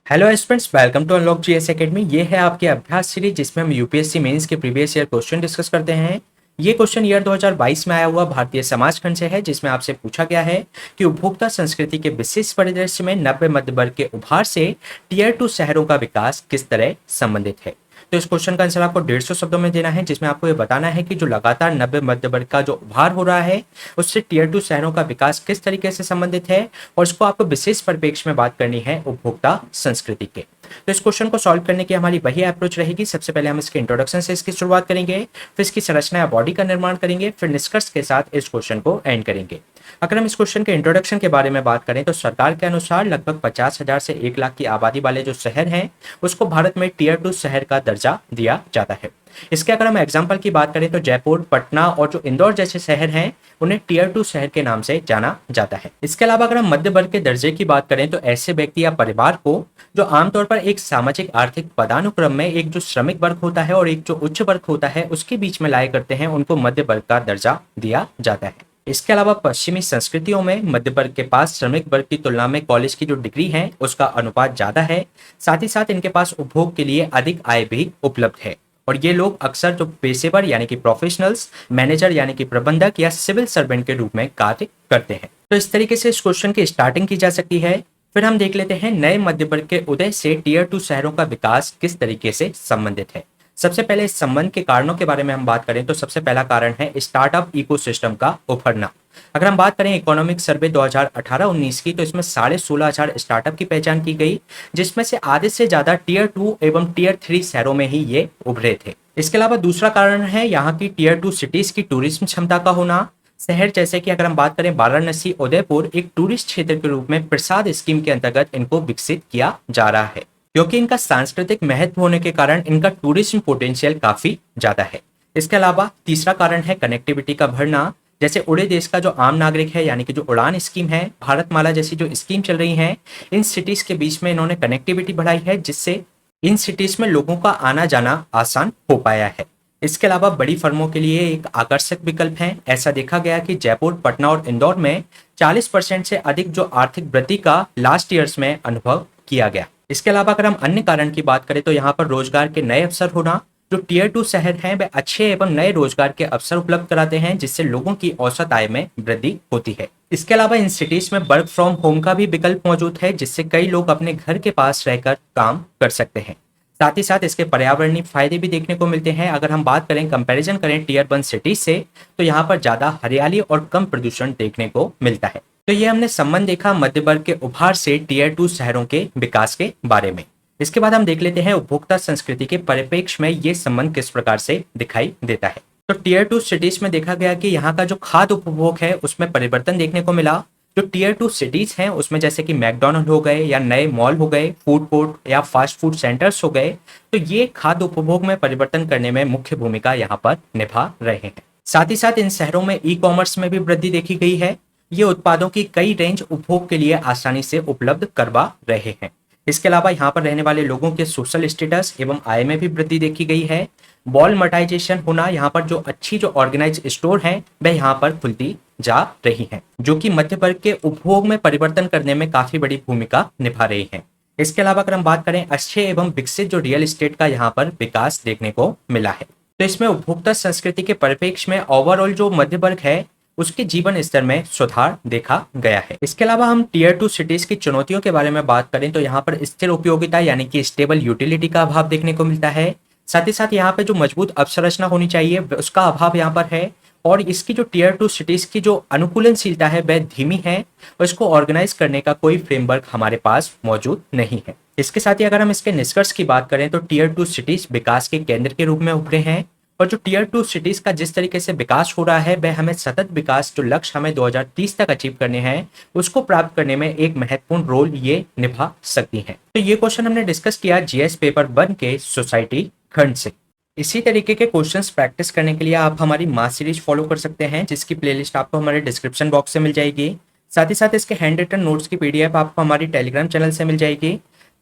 Hello students, welcome to unlock GS academy. ये है आपके अभ्यास सीरीज जिसमें हम यूपीएससी मेंस के प्रीवियस ईयर क्वेश्चन डिस्कस करते हैं। ये क्वेश्चन ईयर 2022 में आया हुआ भारतीय समाज खंड से है, जिसमें आपसे पूछा गया है कि उपभोक्ता संस्कृति के विशेष परिदृश्य में नब्बे मध्य वर्ग के उभार से टीयर 2 शहरों का विकास किस तरह संबंधित है। तो इस क्वेश्चन का आंसर आपको 150 शब्दों में देना है, जिसमें आपको ये बताना है कि जो लगातार नब्बे मध्य वर्ग का जो उभार हो रहा है उससे टीयर 2 शहरों का विकास किस तरीके से संबंधित है, और इसको आपको विशेष परिप्रेक्ष्य में बात करनी है उपभोक्ता संस्कृति के। तो इस क्वेश्चन को सॉल्व करने की हमारी वही अप्रोच रहेगी। सबसे पहले हम इसके इंट्रोडक्शन से इसकी शुरुआत करेंगे, फिर इसकी संरचना या बॉडी का निर्माण करेंगे, फिर निष्कर्ष के साथ इस क्वेश्चन को एंड करेंगे। अगर हम इस क्वेश्चन के इंट्रोडक्शन के बारे में बात करें तो सरकार के अनुसार लगभग 50,000 से 1 लाख की आबादी वाले जो शहर हैं उसको भारत में टीयर 2 शहर का दर्जा दिया जाता है। इसके अगर हम एग्जाम्पल की बात करें तो जयपुर, पटना और जो इंदौर जैसे शहर हैं उन्हें टीयर 2 शहर के नाम से जाना जाता है। इसके अलावा अगर हम मध्य वर्ग के दर्जे की बात करें तो ऐसे व्यक्ति या परिवार को जो आमतौर पर एक सामाजिक आर्थिक पदानुक्रम में एक जो श्रमिक वर्ग होता है और एक जो उच्च वर्ग होता है उसके बीच में लाया करते हैं, उनको मध्य वर्ग का दर्जा दिया जाता है। इसके अलावा पश्चिमी संस्कृतियों में मध्य वर्ग के पास श्रमिक वर्ग की तुलना में कॉलेज की जो डिग्री है उसका अनुपात ज्यादा है। साथ ही साथ इनके पास उपभोग के लिए अधिक आय भी उपलब्ध है, और ये लोग अक्सर जो पेशेवर यानी कि प्रोफेशनल्स, मैनेजर यानी कि प्रबंधक या सिविल सर्वेंट के रूप में कार्य करते हैं। तो इस तरीके से इस क्वेश्चन की स्टार्टिंग की जा सकती है। फिर हम देख लेते हैं नए मध्य वर्ग के उदय से टीयर 2 शहरों का विकास किस तरीके से संबंधित है। सबसे पहले इस संबंध के कारणों के बारे में हम बात करें तो सबसे पहला कारण है स्टार्टअप इकोसिस्टम का उभरना। अगर हम बात करें इकोनॉमिक सर्वे 2018-19 की तो इसमें 16,500 स्टार्टअप की पहचान की गई, जिसमें से आधे से ज्यादा टीयर 2 एवं टीयर 3 शहरों में ही ये उभरे थे। इसके अलावा दूसरा कारण है यहाँ की टीयर 2 सिटीज की टूरिज्म क्षमता का होना। शहर जैसे कि अगर हम बात करें वाराणसी, उदयपुर एक टूरिस्ट क्षेत्र के रूप में प्रसाद स्कीम के अंतर्गत इनको विकसित किया जा रहा है, क्योंकि इनका सांस्कृतिक महत्व होने के कारण इनका टूरिज्म पोटेंशियल काफी ज्यादा है। इसके अलावा तीसरा कारण है कनेक्टिविटी का बढ़ना। जैसे उड़े देश का जो आम नागरिक है यानी कि जो उड़ान स्कीम है, भारतमाला जैसी जो स्कीम चल रही है, इन सिटीज के बीच में इन्होंने कनेक्टिविटी बढ़ाई है, जिससे इन सिटीज में लोगों का आना जाना आसान हो पाया है। इसके अलावा बड़ी फर्मों के लिए एक आकर्षक विकल्प है। ऐसा देखा गया कि जयपुर, पटना और इंदौर में 40% से अधिक जो आर्थिक वृद्धि का लास्ट ईयर्स में अनुभव किया गया। इसके अलावा अगर हम अन्य कारण की बात करें तो यहाँ पर रोजगार के नए अवसर होना। जो टीयर 2 शहर हैं वे अच्छे एवं नए रोजगार के अवसर उपलब्ध कराते हैं, जिससे लोगों की औसत आय में वृद्धि होती है। इसके अलावा इन सिटीज में वर्क फ्रॉम होम का भी विकल्प मौजूद है, जिससे कई लोग अपने घर के पास रहकर काम कर सकते हैं। साथ ही साथ इसके पर्यावरणीय फायदे भी देखने को मिलते हैं। अगर हम बात करें, कंपैरिजन करें टीयर 1 सिटीज से, तो यहाँ पर ज्यादा हरियाली और कम प्रदूषण देखने को मिलता है। तो ये हमने संबंध देखा मध्य वर्ग के उभार से टीयर 2 शहरों के विकास के बारे में। इसके बाद हम देख लेते हैं उपभोक्ता संस्कृति के परिप्रेक्ष्य में ये संबंध किस प्रकार से दिखाई देता है। तो टीयर 2 सिटीज में देखा गया कि यहाँ का जो खाद्य उपभोग है उसमें परिवर्तन देखने को मिला। जो टीयर 2 सिटीज हैं उसमें जैसे कि मैकडॉनल्ड हो गए या नए मॉल हो गए, फूड कोर्ट या फास्ट फूड सेंटर्स हो गए, तो ये खाद्य उपभोग में परिवर्तन करने में मुख्य भूमिका यहाँ पर निभा रहे हैं। साथ ही साथ इन शहरों में ई कॉमर्स में भी वृद्धि देखी गई है। ये उत्पादों की कई रेंज उपभोग के लिए आसानी से उपलब्ध करवा रहे हैं। इसके अलावा यहाँ पर रहने वाले लोगों के सोशल स्टेटस एवं आय में भी वृद्धि देखी गई है। वॉलमार्टाइजेशन होना, यहाँ पर जो अच्छी जो ऑर्गेनाइज स्टोर हैं वह यहाँ पर खुलती जा रही हैं, जो कि मध्य वर्ग के उपभोग में परिवर्तन करने में काफी बड़ी भूमिका निभा रही हैं। इसके अलावा अगर हम बात करें अच्छे एवं विकसित जो रियल एस्टेट का यहाँ पर विकास देखने को मिला है। तो इसमें उपभोक्ता संस्कृति के परिप्रेक्ष्य में ओवरऑल जो मध्य वर्ग है उसके जीवन स्तर में सुधार देखा गया है। इसके अलावा हम टीयर 2 सिटीज की चुनौतियों के बारे में बात करें तो यहाँ पर स्थिर उपयोगिता यानी कि स्टेबल यूटिलिटी का अभाव देखने को मिलता है। साथ ही साथ यहाँ पे जो मजबूत अवसंरचना होनी चाहिए उसका अभाव यहाँ पर है, और इसकी जो टीयर 2 सिटीज की जो अनुकूलनशीलता है वह धीमी है, और इसको ऑर्गेनाइज करने का कोई फ्रेमवर्क हमारे पास मौजूद नहीं है। इसके साथ ही अगर हम इसके निष्कर्ष की बात करें तो टीयर 2 सिटीज विकास के केंद्र के रूप में उभरे हैं, और जो टीयर 2 सिटीज का जिस तरीके से विकास हो रहा है वह हमें सतत विकास जो लक्ष्य हमें 2030 तक अचीव करने हैं उसको प्राप्त करने में एक महत्वपूर्ण रोल ये निभा सकती हैं। तो ये क्वेश्चन हमने डिस्कस किया जीएस पेपर 1 के सोसाइटी खंड से। इसी तरीके के क्वेश्चंस प्रैक्टिस करने के लिए आप हमारी मास सीरीज फॉलो कर सकते हैं, जिसकी प्लेलिस्ट आपको हमारे डिस्क्रिप्शन बॉक्स से मिल जाएगी। साथ ही साथ इसके हैंड रिटन नोट्स की पीडीएफ आपको हमारी टेलीग्राम चैनल से मिल जाएगी।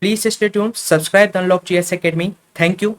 Please stay tuned, subscribe the unlock GS academy. Thank you.